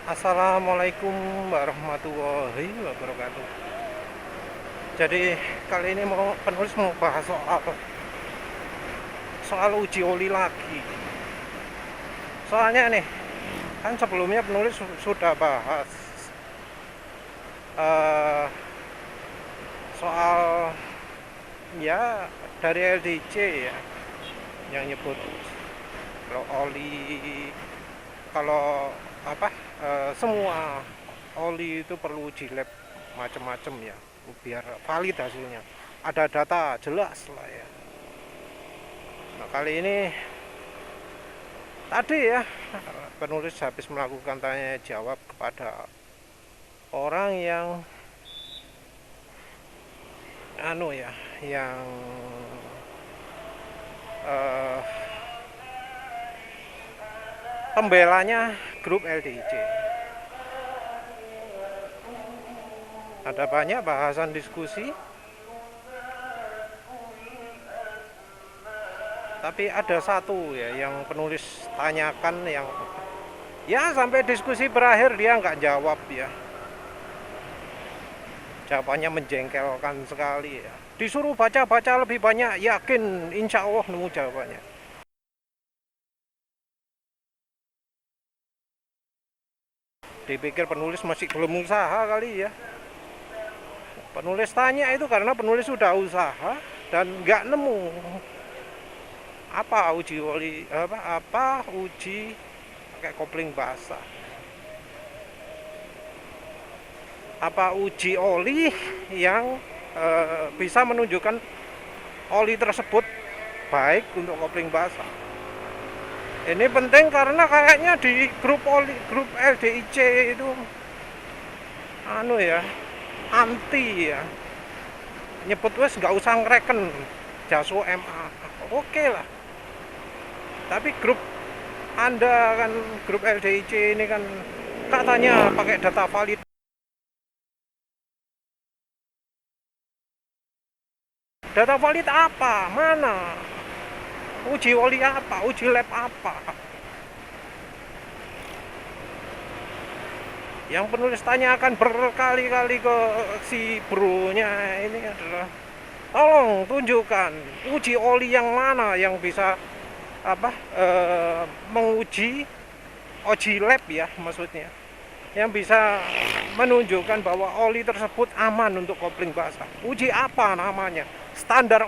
Assalamualaikum warahmatullahi wabarakatuh. Jadi kali ini penulis mau bahas soal uji oli lagi. Soalnya nih, kan sebelumnya penulis sudah bahas eh, soal ya dari LDC ya, yang nyebut kalau oli, kalau apa semua oli itu perlu uji lab macam-macam ya, biar valid hasilnya, ada data jelas lah ya. Nah, kali ini tadi ya penulis habis melakukan tanya jawab kepada orang yang yang eh, pembelanya grup LDIC. Ada banyak bahasan diskusi, tapi ada satu ya yang penulis tanyakan, yang ya sampai diskusi berakhir dia nggak jawab ya. Jawabannya menjengkelkan sekali ya. Disuruh baca-baca lebih banyak, yakin insya Allah nemu jawabannya. Dipikir penulis masih belum usaha kali ya. Penulis tanya itu karena penulis sudah usaha dan nggak nemu apa uji oli, apa uji pakai kopling basah, apa uji oli yang bisa menunjukkan oli tersebut baik untuk kopling basah. Ini penting karena kayaknya di grup LDIC itu anti ya, nyebut wes nggak usah ngereken jaso MA, oke lah. Tapi grup anda kan, grup LDIC ini kan katanya pakai data valid. Data valid apa? Mana? Uji oli apa? Uji lab apa? Yang penulis tanyakan berkali-kali ke si bronya ini adalah, tolong tunjukkan uji oli yang mana yang bisa menguji uji lab ya, maksudnya yang bisa menunjukkan bahwa oli tersebut aman untuk kopling basah. Uji apa namanya? Standar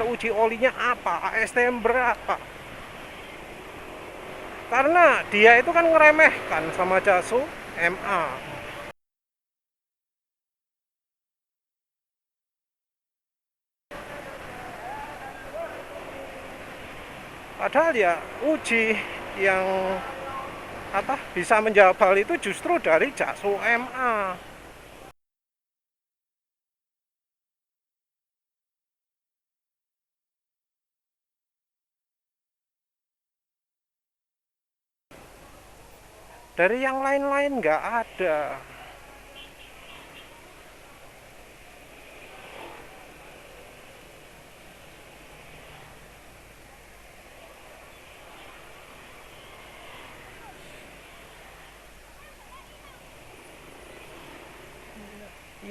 uji olinya apa? ASTM berapa? Karena dia itu kan ngeremehkan sama jaso MA. Padahal ya uji yang bisa menjawab hal itu justru dari jaso MA. Dari yang lain-lain nggak ada.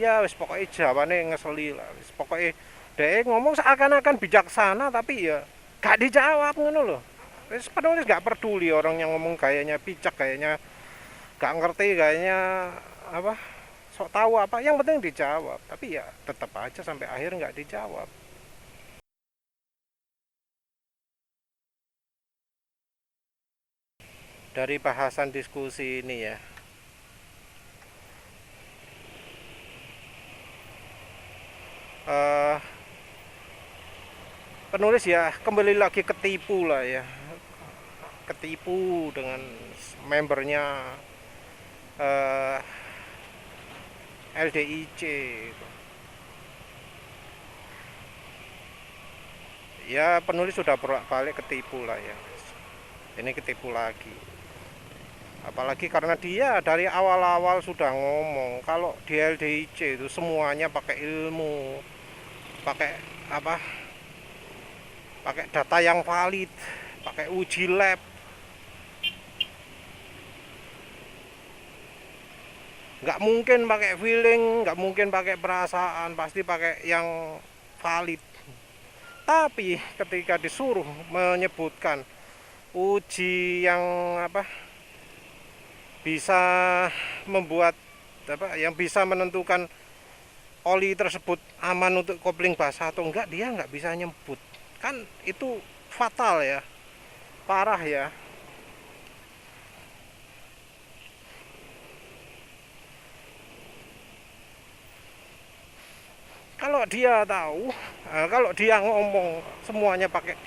Ya wis pokoknya jawabannya ngeseli lah. Wis pokoknya dia ngomong seakan-akan bijaksana tapi ya gak dijawab ngono loh. Wis penulis gak peduli orang yang ngomong kayaknya bijak, kayaknya gak ngerti, kayaknya apa sok tahu apa, yang penting dijawab. Tapi ya tetap aja sampai akhir nggak dijawab. Dari bahasan diskusi ini ya, eh penulis ya kembali lagi ketipu lah ya, ketipu dengan membernya LDIC. Ya penulis sudah balik ketipu lah ya, ini ketipu lagi. Apalagi karena dia dari awal-awal sudah ngomong kalau di LDIC itu semuanya pakai ilmu, pakai apa pakai data yang valid, pakai uji lab. Nggak mungkin pakai feeling, nggak mungkin pakai perasaan, pasti pakai yang valid. Tapi ketika disuruh menyebutkan uji yang apa, bisa membuat apa, yang bisa menentukan oli tersebut aman untuk kopling basah atau enggak, dia nggak bisa nyebut. Kan itu fatal ya, parah ya. Kalau dia tahu, kalau dia ngomong semuanya pakai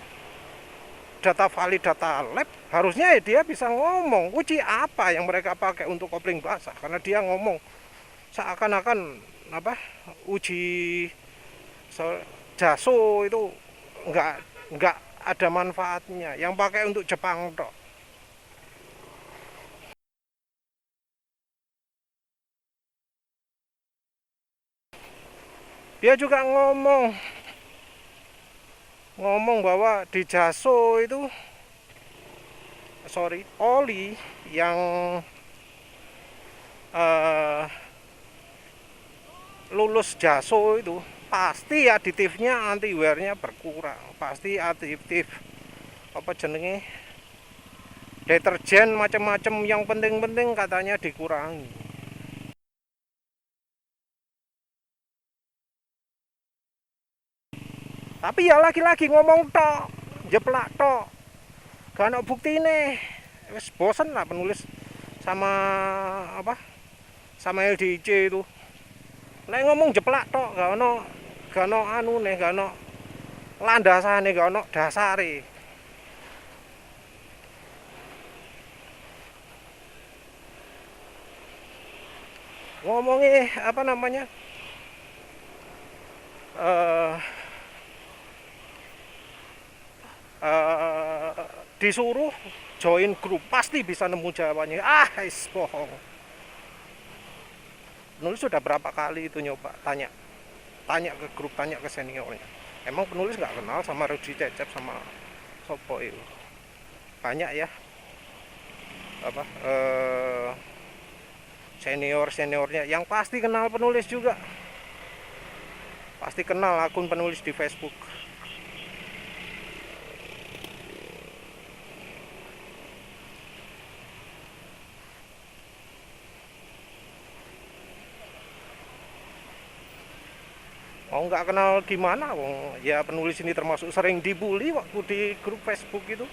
data valid, data lab, harusnya ya dia bisa ngomong uji apa yang mereka pakai untuk kopling basah, karena dia ngomong seakan-akan apa, uji jaso itu nggak nggak ada manfaatnya, yang pakai untuk Jepang tok. Dia juga ngomong bahwa di jaso itu, sorry, oli yang eh, lulus jaso itu pasti aditifnya, antiwearnya berkurang, pasti aditif apa jenenge, deterjen macam-macam yang penting-penting katanya dikurangi. Tapi ya lagi-lagi ngomong tok, jeplak tok, gak ada bukti nih. Wes bosen lah penulis sama apa, sama LDIC itu. Nek ngomong jeplak tok, gak ono anu nih, gak ono landasane, gak ono dasare. Ngomongnya apa namanya, eh eh, disuruh join grup pasti bisa nemu jawabannya. Is bohong. Penulis sudah berapa kali itu nyoba tanya, tanya ke grup, tanya ke seniornya. Emang penulis nggak kenal sama Rudi Cecep sama Sopo itu? Banyak ya apa, seniornya yang pasti kenal penulis juga, pasti kenal akun penulis di Facebook. Mau nggak kenal gimana, wong ya penulis ini termasuk sering dibully waktu di grup Facebook itu,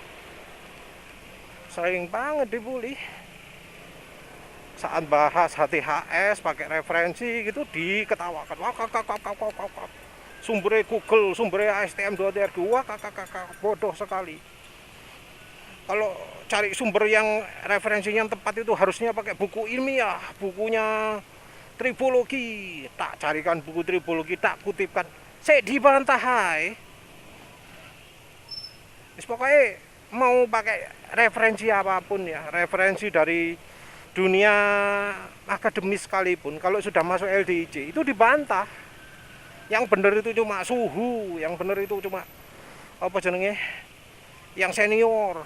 sering banget dibully saat bahas HTHS pakai referensi gitu, diketawakan. Wah kakak, sumbernya Google, sumbernya ASTM.org, wah kakak bodoh sekali. Kalau cari sumber yang referensinya yang tepat itu harusnya pakai buku ilmiah, bukunya tribologi. Tak carikan buku tribologi, tak kutipkan, saya dibantah hai. Pokoknya mau pakai referensi apapun ya, referensi dari dunia akademis sekalipun, kalau sudah masuk LDIC itu dibantah. Yang benar itu cuma suhu, yang benar itu cuma apa jenenge, yang senior.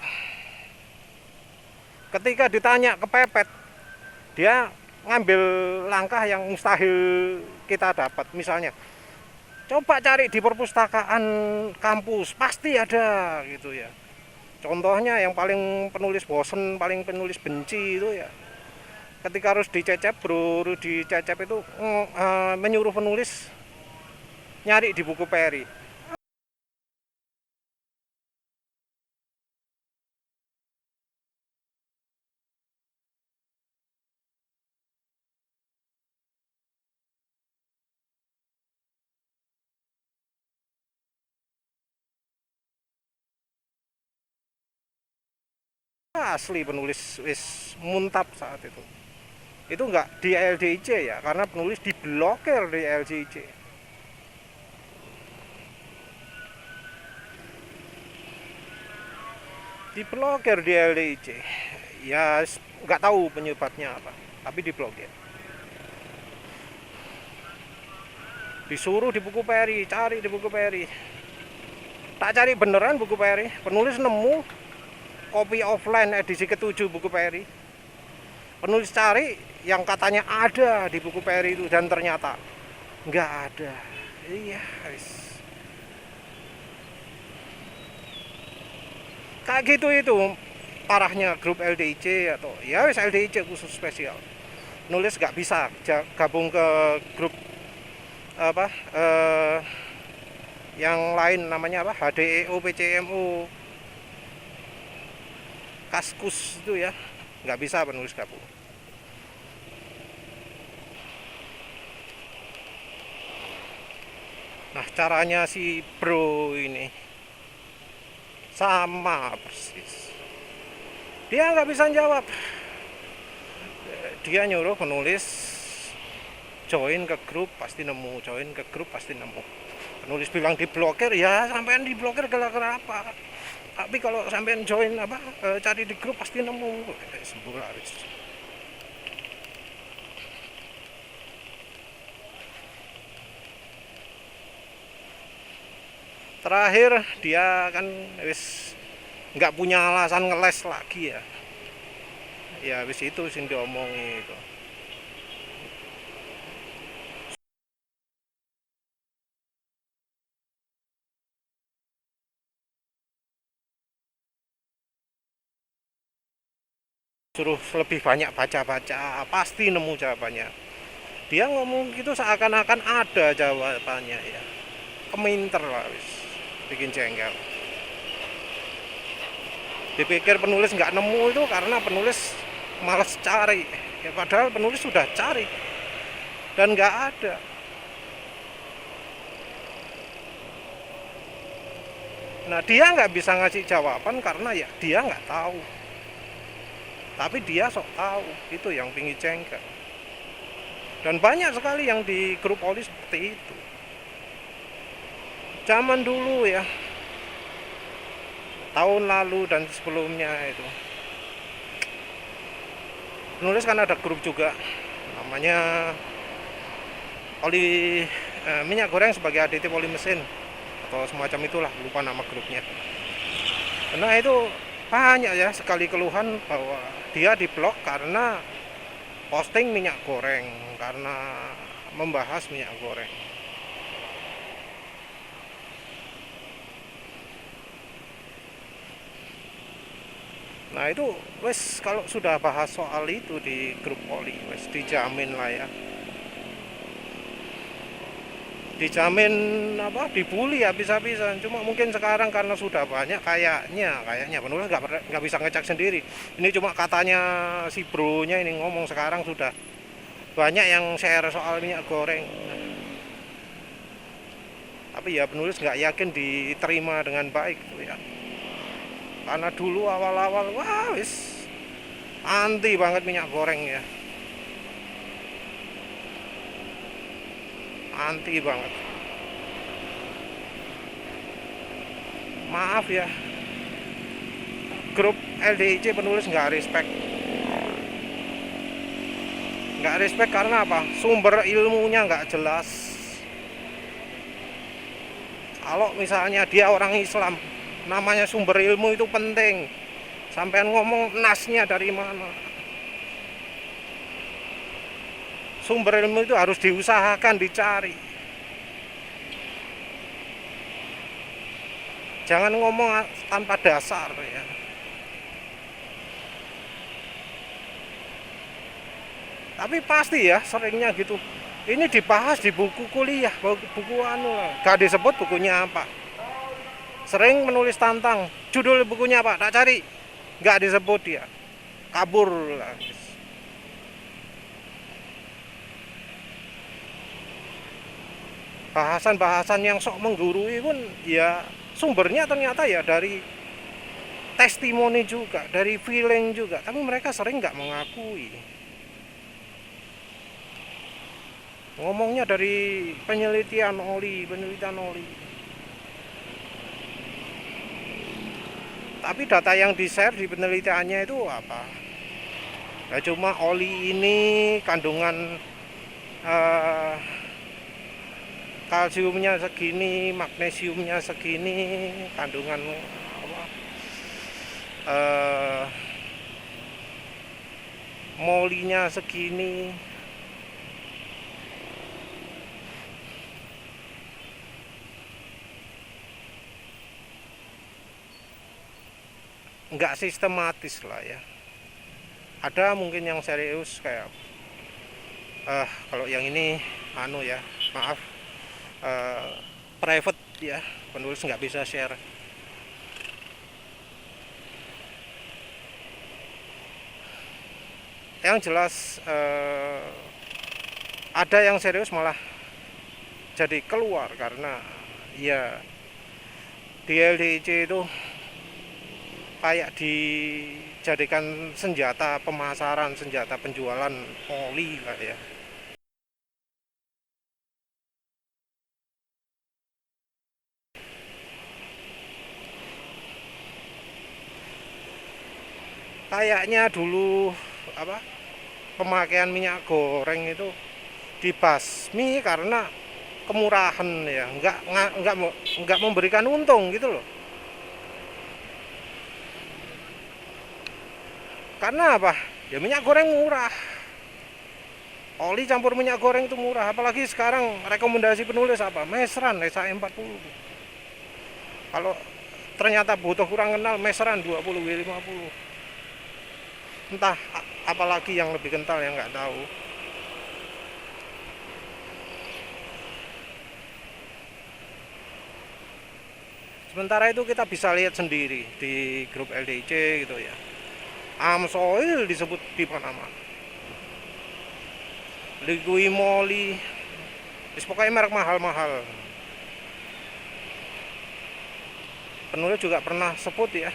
Ketika ditanya kepepet, dia ngambil langkah yang mustahil kita dapat. Misalnya, coba cari di perpustakaan kampus, pasti ada gitu ya. Contohnya yang paling penulis bosen, paling penulis benci itu ya, ketika harus dicecep, bro dicecep itu menyuruh penulis nyari di buku Perry. Asli penulis wis muntap saat itu nggak di LDIC ya, karena penulis diblokir di LDIC. Diblokir di LDIC ya, nggak tahu penyebabnya apa, tapi diblokir. Disuruh di buku Perry, cari di buku Perry, tak cari beneran buku Perry, penulis nemu kopi offline edisi ke-7 buku Perry, Penulis cari yang katanya ada di buku Perry itu, dan ternyata nggak ada. Iya, kayak gitu itu parahnya grup LDIC, atau ya wis LDIC khusus spesial. Nulis nggak bisa gabung ke grup apa yang lain, namanya apa, HDEO, PCMO, Kaskus itu ya, nggak bisa penulis gabung. Nah, caranya si bro ini sama persis, dia nggak bisa jawab. Dia nyuruh penulis join ke grup pasti nemu, join ke grup pasti nemu. Penulis bilang diblokir, ya sampean diblokir gara-gara apa? Tapi kalau sampean join apa, cari di grup pasti nemu. Sembularis. Terakhir dia kan wis nggak punya alasan ngeles lagi ya. Ya wis itu sing diomongi itu. Suruh lebih banyak baca-baca, pasti nemu jawabannya. Dia ngomong gitu seakan-akan ada jawabannya ya. Keminter lah wis, bikin jengkel. Dipikir penulis nggak nemu itu karena penulis malas cari, ya padahal penulis sudah cari dan nggak ada. Nah, dia nggak bisa ngasih jawaban karena ya dia nggak tahu, tapi dia sok tahu. Itu yang pingin jengkel. Dan banyak sekali yang di grup oli seperti itu. Zaman dulu ya, tahun lalu dan sebelumnya itu, penulis kan ada grup juga, namanya oli minyak goreng sebagai aditif oli mesin atau semacam itulah, lupa nama grupnya. Nah itu banyak ya sekali keluhan bahwa dia diblok karena posting minyak goreng, karena membahas minyak goreng. Nah itu wes, kalau sudah bahas soal itu di grup oli wes dijamin lah ya, dijamin apa, dibully habis-habisan. Cuma mungkin sekarang karena sudah banyak, kayaknya penulis nggak bisa ngecek sendiri. Ini cuma katanya si bronya ini ngomong, sekarang sudah banyak yang share soal minyak goreng. Tapi ya penulis nggak yakin diterima dengan baik tuh ya, karena dulu awal-awal wah wis anti banget minyak goreng ya, anti banget. Maaf ya, grup LDIC penulis nggak respect karena apa, sumber ilmunya nggak jelas. Kalau misalnya dia orang Islam, namanya sumber ilmu itu penting. Sampean ngomong nasnya dari mana, sumber ilmu itu harus diusahakan, dicari. Jangan ngomong tanpa dasar ya. Tapi pasti ya seringnya gitu. Ini dibahas di buku kuliah, buku anu, gak disebut bukunya apa. Sering menulis tantang, judul bukunya apa, tak cari, gak disebut, dia kabur lah. Bahasan-bahasan yang sok menggurui pun ya sumbernya ternyata ya dari testimoni juga, dari feeling juga, tapi mereka sering nggak mengakui. Ngomongnya dari penelitian oli. Tapi data yang di-share di penelitiannya itu apa? Ya cuma oli ini kandungan kalsiumnya segini, magnesiumnya segini, kandungan apa, molinya segini. Nggak sistematis lah ya. Ada mungkin yang serius kayak kalau yang ini anu ya, maaf, private ya, penulis nggak bisa share. Yang jelas ada yang serius malah jadi keluar karena ya di LDIC itu kayak dijadikan senjata pemasaran, senjata penjualan oli lah ya. Kayaknya dulu apa, pemakaian minyak goreng itu dibasmi karena kemurahan ya, nggak memberikan untung gitu loh. Karena apa? Ya minyak goreng murah. Oli campur minyak goreng itu murah, apalagi sekarang rekomendasi penulis apa? Mesran SAE40. Kalau ternyata butuh kurang kenal, Mesran 20 W50. Entah apalagi yang lebih kental yang nggak tahu. Sementara itu kita bisa lihat sendiri di grup LDC gitu ya. Amsoil disebut di mana-mana. Liqui Moly, pokoknya merek mahal-mahal. Penulis juga pernah sebut ya,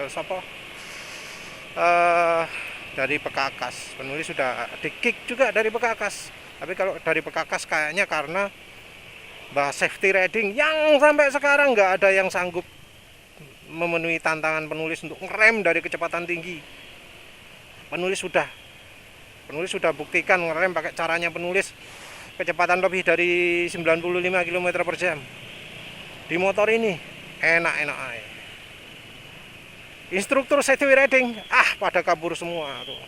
siapa? Dari Pekakas. Penulis sudah di-kick juga dari Pekakas. Tapi kalau dari Pekakas kayaknya karena bahas safety riding yang sampai sekarang nggak ada yang sanggup memenuhi tantangan penulis untuk ngerem dari kecepatan tinggi. Penulis sudah buktikan ngerem pakai caranya penulis kecepatan lebih dari 95 km per jam. Di motor ini enak-enak aja. Instruktur safety riding pada kabur semua tuh.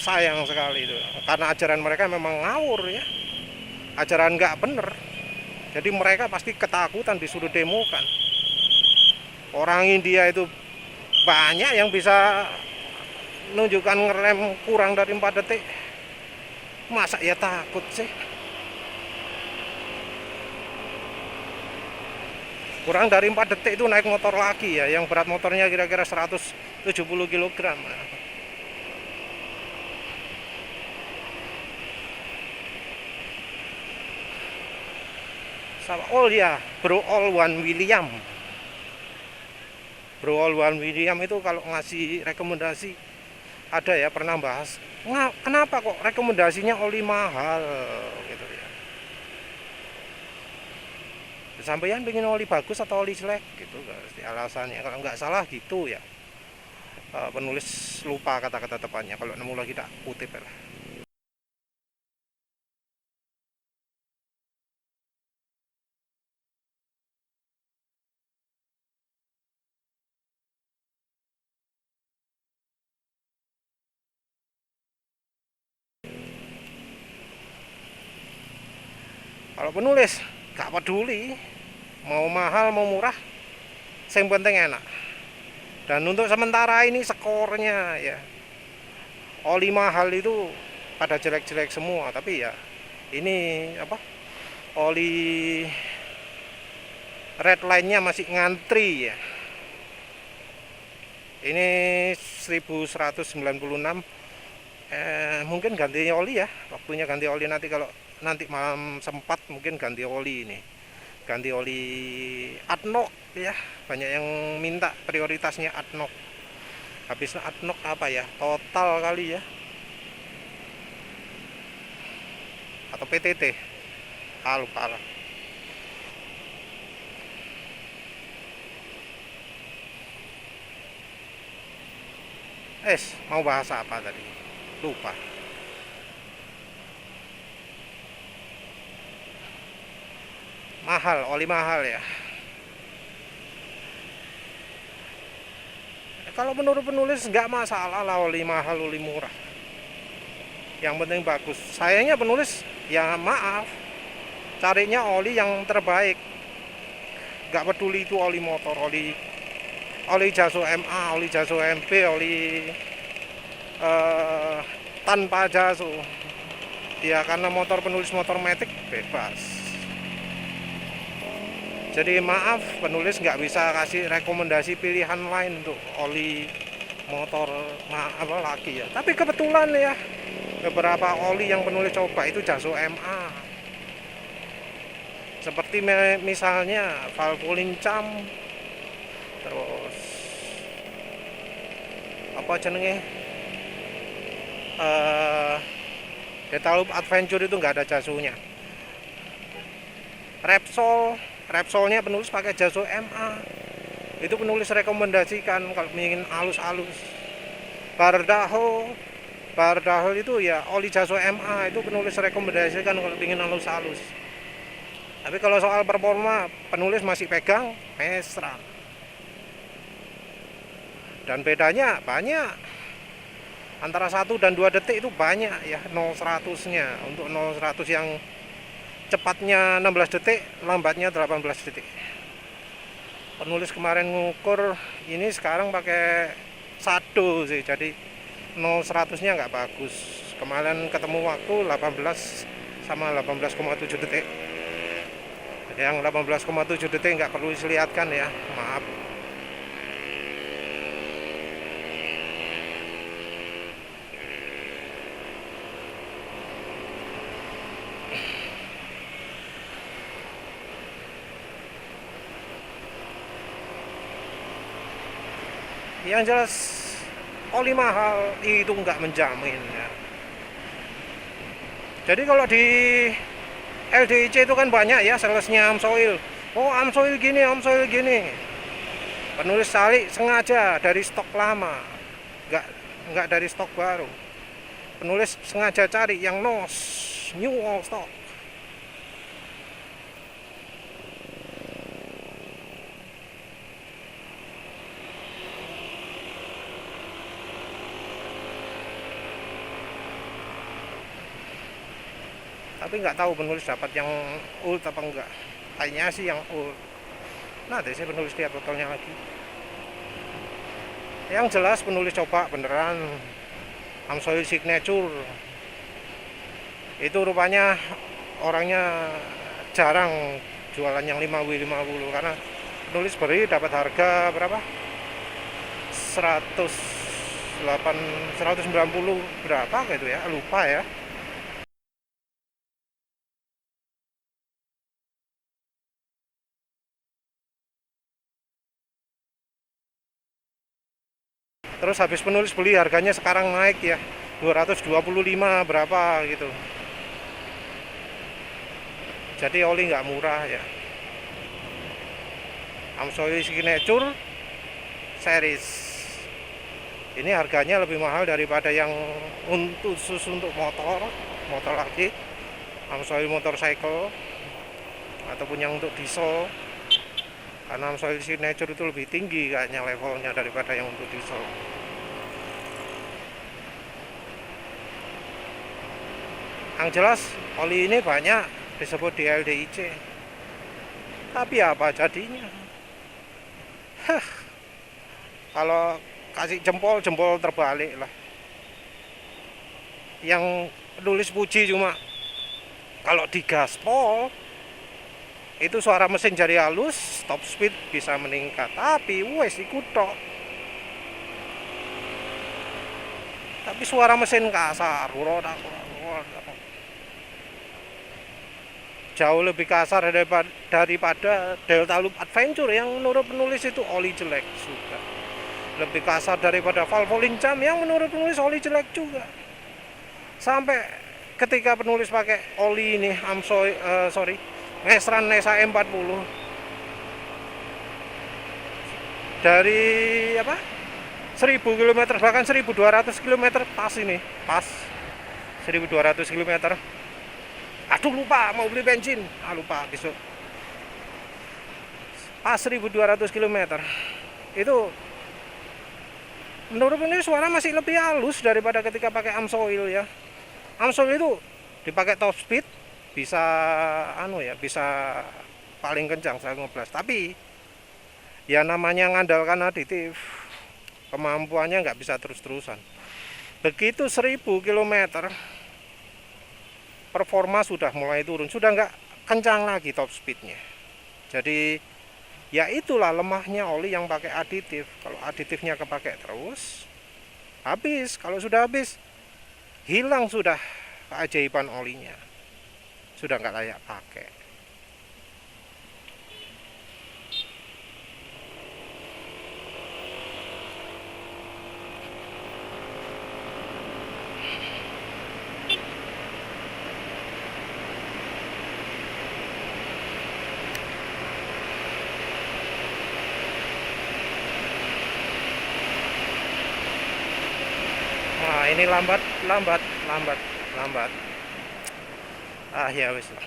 Sayang sekali itu, karena ajaran mereka memang ngawur ya, ajaran nggak bener. Jadi mereka pasti ketakutan disuruh demokan. Orang India itu banyak yang bisa menunjukkan ngerem kurang dari 4 detik. Masa ya takut sih? Kurang dari 4 detik itu naik motor lagi ya, yang berat motornya kira-kira 170 kg. Sama ya, Bro All William itu kalau ngasih rekomendasi ada ya, pernah bahas kenapa kok rekomendasinya oli mahal gitu ya. Sampeyan pengen oli bagus atau oli jelek gitu alasannya, kalau nggak salah gitu ya. Penulis lupa kata-kata tepatnya, kalau nemu lagi tak kutip ya lah. Kalau penulis gak peduli mau mahal mau murah, yang penting enak. Dan untuk sementara ini skornya ya, oli mahal itu pada jelek-jelek semua. Tapi ya ini apa, oli red line-nya masih ngantri ya. Ini 1196. Mungkin ganti oli ya, waktunya ganti oli nanti. Kalau nanti malam sempat mungkin ganti oli ini, ganti oli ADNOC ya. Banyak yang minta prioritasnya ADNOC. Habisnya ADNOC apa ya, total kali ya, atau PTT, lupa lah. Mau bahas apa tadi, lupa. Mahal, oli mahal ya. kalau menurut penulis nggak masalah lah, oli mahal oli murah, yang penting bagus. Sayangnya penulis ya maaf, carinya oli yang terbaik, nggak peduli itu oli motor, oli Jaso MA, oli Jaso MP, oli tanpa Jaso ya, karena motor penulis motor matic bebas. Jadi maaf, penulis nggak bisa kasih rekomendasi pilihan lain untuk oli motor apa lagi ya. Tapi kebetulan ya, beberapa oli yang penulis coba itu Jaso MA. Seperti misalnya Valvoline Cam, terus apa jenenge, Detaloops Adventure itu nggak ada Jasonya. Repsolnya penulis pakai Jaso MA, itu penulis rekomendasikan kalau ingin halus-halus. Bardahol itu ya oli Jaso MA, itu penulis rekomendasikan kalau ingin halus-halus. Tapi kalau soal performa, penulis masih pegang Mesran. Dan bedanya banyak, antara 1 dan 2 detik itu banyak ya 0-100 nya. Untuk 0-100 yang cepatnya 16 detik, lambatnya 18 detik. Penulis kemarin ngukur ini, sekarang pakai Sado sih, jadi 0-100 nya nggak bagus. Kemarin ketemu waktu 18 sama 18,7 detik. Yang 18,7 detik nggak perlu dilihatkan ya, maaf. Yang jelas oli mahal itu nggak menjamin ya. Jadi kalau di LDIC itu kan banyak ya salesnya Amsoil. Oh, Amsoil gini, Amsoil gini. Penulis cari sengaja dari stok lama, nggak dari stok baru. Penulis sengaja cari yang NOS, new all stock. Tapi nggak tahu penulis dapat yang old apa enggak. Kayaknya sih yang old. Nah, deh saya penulis lihat botolnya lagi. Yang jelas penulis coba beneran Amsoil Signature. Itu rupanya orangnya jarang jualan yang 5W50, karena penulis beri dapat harga berapa? 190 berapa gitu ya, lupa ya. Terus habis penulis beli harganya sekarang naik ya 225 berapa gitu. Jadi oli nggak murah ya. Amsoil Signature series ini harganya lebih mahal daripada yang khusus untuk motor lagi, Amsoil motorcycle ataupun yang untuk diesel. Karena Amsoil Signature itu lebih tinggi kayaknya levelnya daripada yang untuk diesel. Yang jelas oli ini banyak disebut di LDIC, tapi apa jadinya? Kalau kasih jempol terbalik lah. Yang penulis puji cuma kalau di gaspol itu suara mesin jadi halus, top speed bisa meningkat, tapi wes ikut tok. Tapi suara mesin kasar, jauh lebih kasar daripada Detaloops Adventure yang menurut penulis itu oli jelek juga. Lebih kasar daripada Valvoline Cam yang menurut penulis oli jelek juga. Sampai ketika penulis pakai oli ini Mesran Nesa M40 dari 1000 km bahkan 1200 km pas 1200 km. Aduh lupa mau beli bensin, lupa besok. Pas 1200 km itu Menurut ini suara masih lebih halus daripada ketika pakai Amsoil ya. Amsoil itu dipakai top speed bisa bisa paling kencang 115, tapi ya namanya ngandalkan aditif, kemampuannya nggak bisa terus-terusan. Begitu 1000 km performa sudah mulai turun, sudah nggak kencang lagi top speednya. Jadi ya itulah lemahnya oli yang pakai aditif. Kalau aditifnya kepakai terus, habis. Kalau sudah habis, hilang sudah keajaiban olinya, sudah nggak layak pakai. Nah ini lambat, lambat, lambat, lambat. Ah ya wis lah.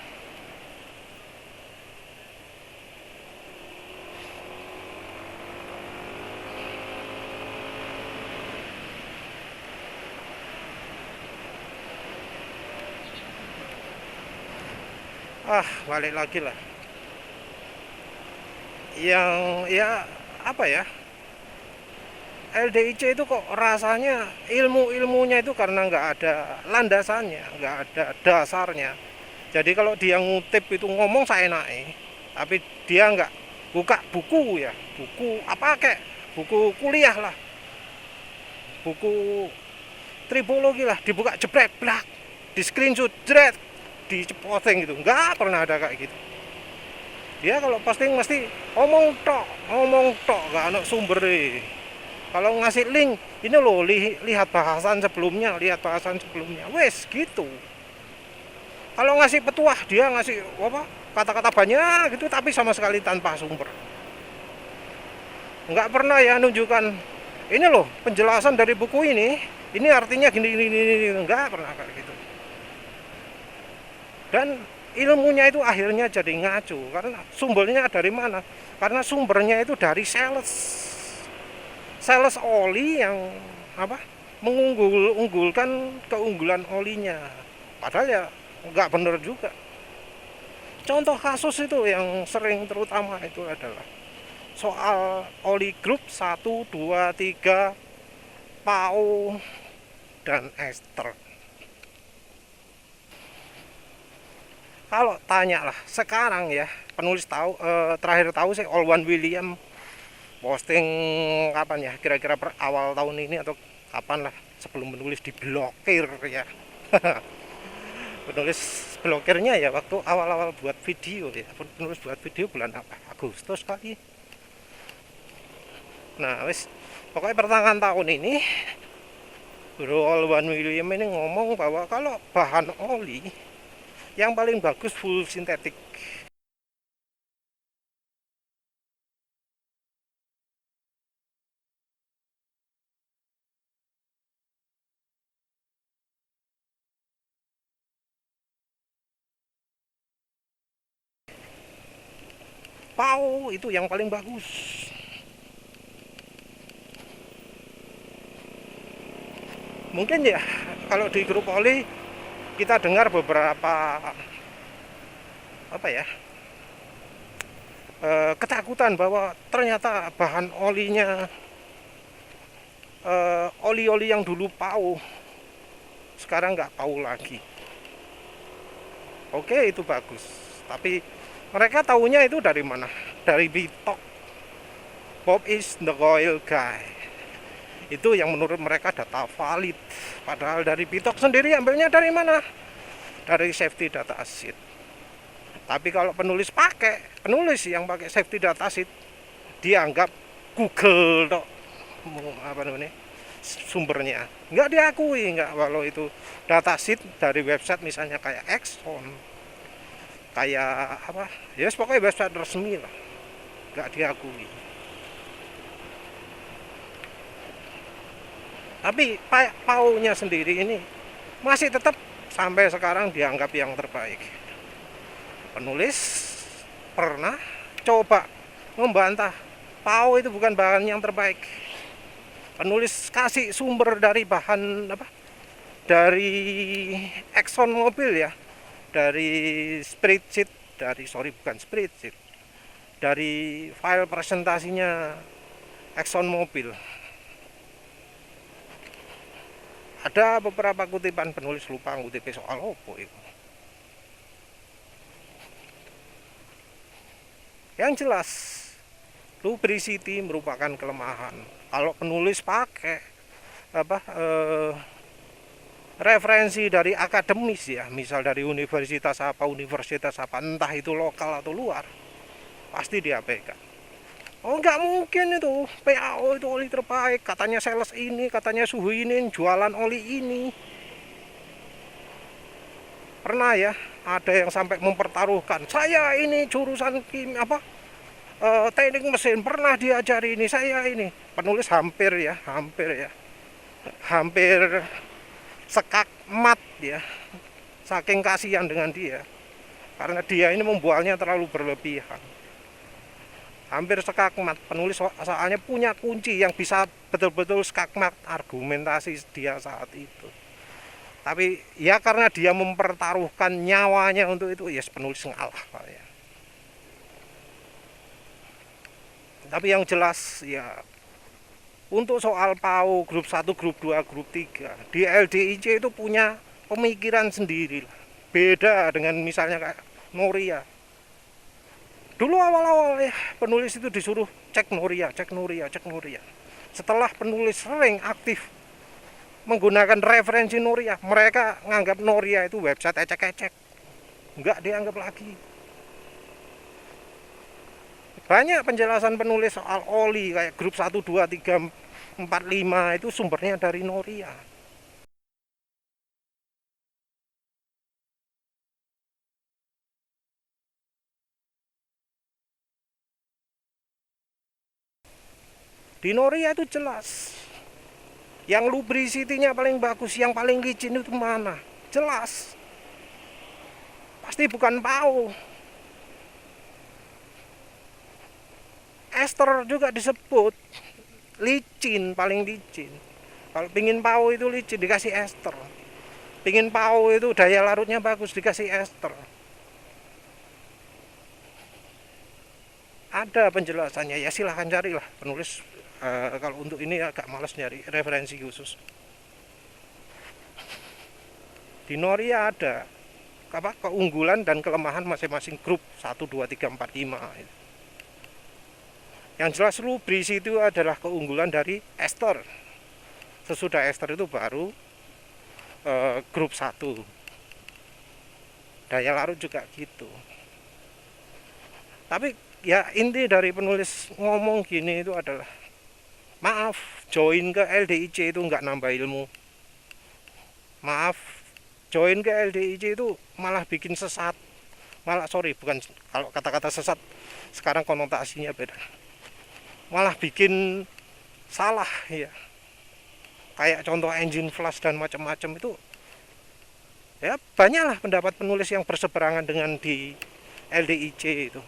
Ah balik lagi lah. Yang ya apa ya, LDIC itu kok rasanya ilmunya itu karena nggak ada landasannya, nggak ada dasarnya. Jadi kalau dia ngutip itu ngomong saya naik, tapi dia nggak buka buku ya, buku apa kayak buku kuliah lah, buku tribologi lah, dibuka jebrek blak, di screenshot jret, di posting gitu, nggak pernah ada kayak gitu. Dia kalau posting mesti ngomong tok, nggak ada sumber deh. Kalau ngasih link, ini loh lihat bahasan sebelumnya, wes gitu. Kalau ngasih petuah, dia ngasih apa kata-kata banyak gitu, tapi sama sekali tanpa sumber. Nggak pernah ya nunjukkan ini loh penjelasan dari buku ini artinya gini, nggak pernah kayak gitu. Dan ilmunya itu akhirnya jadi ngaco karena sumbernya dari mana? Karena sumbernya itu dari sales oli yang apa mengunggulkan keunggulan olinya, padahal ya nggak bener juga. Contoh kasus itu yang sering terutama itu adalah soal oli grup 1, 2, 3, PAO dan ester. Kalau tanya lah sekarang ya, penulis tahu terakhir tahu sih Olwan William posting kapan ya, kira-kira per awal tahun ini atau kapan lah, sebelum menulis diblokir ya. Penulis blokirnya ya waktu awal-awal buat video ya, penulis buat video bulan apa, Agustus kali. Nah wis pokoknya pertengahan tahun ini Bro Olwan William ini ngomong bahwa kalau bahan oli yang paling bagus full sintetik. PAO itu yang paling bagus. Mungkin ya kalau di grup oli kita dengar beberapa apa ya ketakutan bahwa ternyata bahan olinya oli-oli yang dulu PAO sekarang nggak PAO lagi. Oke itu bagus, tapi mereka tahunya itu dari mana? Dari Bitok. Bob is the oil guy. Itu yang menurut mereka data valid. Padahal dari Bitok sendiri ambilnya dari mana? Dari safety data sheet. Tapi kalau penulis yang pakai safety data sheet, dianggap Google dok, apa namanya, sumbernya. Nggak diakui, nggak, walau itu data sheet dari website misalnya kayak Exxon, kayak apa, ya pokoknya website resmi lah, nggak diakui. Tapi PAO-nya sendiri ini masih tetap sampai sekarang dianggap yang terbaik. Penulis pernah coba membantah PAO itu bukan bahan yang terbaik. Penulis kasih sumber dari bahan apa? Dari Exxon Mobil ya, dari spreadsheet, bukan spreadsheet, dari file presentasinya Exxon Mobil. Ada beberapa kutipan, penulis lupa ngutip soal opo itu. Yang jelas, lubricity merupakan kelemahan. Kalau penulis pakai referensi dari akademis ya, misal dari universitas apa, entah itu lokal atau luar, pasti diabaikan. Oh nggak mungkin itu, PAO itu oli terbaik, katanya sales ini, katanya suhu ini, jualan oli ini. Pernah ya, ada yang sampai mempertaruhkan, saya ini jurusan teknik mesin, pernah diajari ini, saya ini. Penulis hampir sekakmat ya, saking kasihan dengan dia, karena dia ini membualnya terlalu berlebihan. Hampir sekakmat. Penulis soalnya punya kunci yang bisa betul-betul skakmat argumentasi dia saat itu. Tapi ya karena dia mempertaruhkan nyawanya untuk itu, ya penulis ngalah ya. Tapi yang jelas ya, untuk soal PAU grup 1, grup 2, grup 3 di LDIC itu punya pemikiran sendiri. Beda dengan misalnya kayak Noria. Dulu awal-awal ya, penulis itu disuruh cek Noria. Setelah penulis sering aktif menggunakan referensi Noria, mereka nganggap Noria itu website ecek-ecek. Nggak dianggap lagi. Banyak penjelasan penulis soal oli kayak grup 1, 2, 3, 4, 5 itu sumbernya dari Noria. Di Noria itu jelas. Yang lubricity-nya paling bagus, yang paling licin itu mana? Jelas. Pasti bukan PAO. Ester juga disebut licin, paling licin. Kalau pingin PAO itu licin, dikasih ester. Pingin PAO itu daya larutnya bagus, dikasih ester. Ada penjelasannya, ya silahkan carilah. Penulis kalau untuk ini agak malas nyari referensi khusus. Di Noria ada keunggulan dan kelemahan masing-masing grup 1, 2, 3, 4, 5. Yang jelas lubricity itu adalah keunggulan dari ester. Sesudah ester itu baru grup 1. Daya larut juga gitu. Tapi ya inti dari penulis ngomong gini itu adalah, maaf, join ke LDIC itu nggak nambah ilmu. Maaf, join ke LDIC itu malah bikin sesat. Bukan, kalau kata-kata sesat sekarang konotasinya beda. Malah bikin salah ya. Kayak contoh engine flash dan macam-macam itu. Ya banyaklah pendapat penulis yang berseberangan dengan di LDIC itu.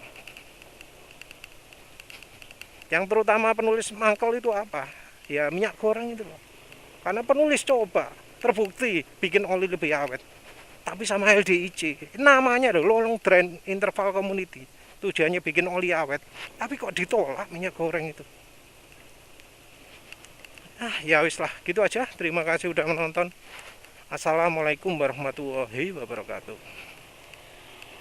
Yang terutama penulis mangkal itu apa? Ya minyak goreng itu loh. Karena penulis coba, terbukti bikin oli lebih awet. Tapi sama LDIC, namanya loh, long drain interval community. Tujuannya bikin oli awet. Tapi kok ditolak minyak goreng itu? Ya wis lah, gitu aja. Terima kasih udah menonton. Assalamualaikum warahmatullahi wabarakatuh.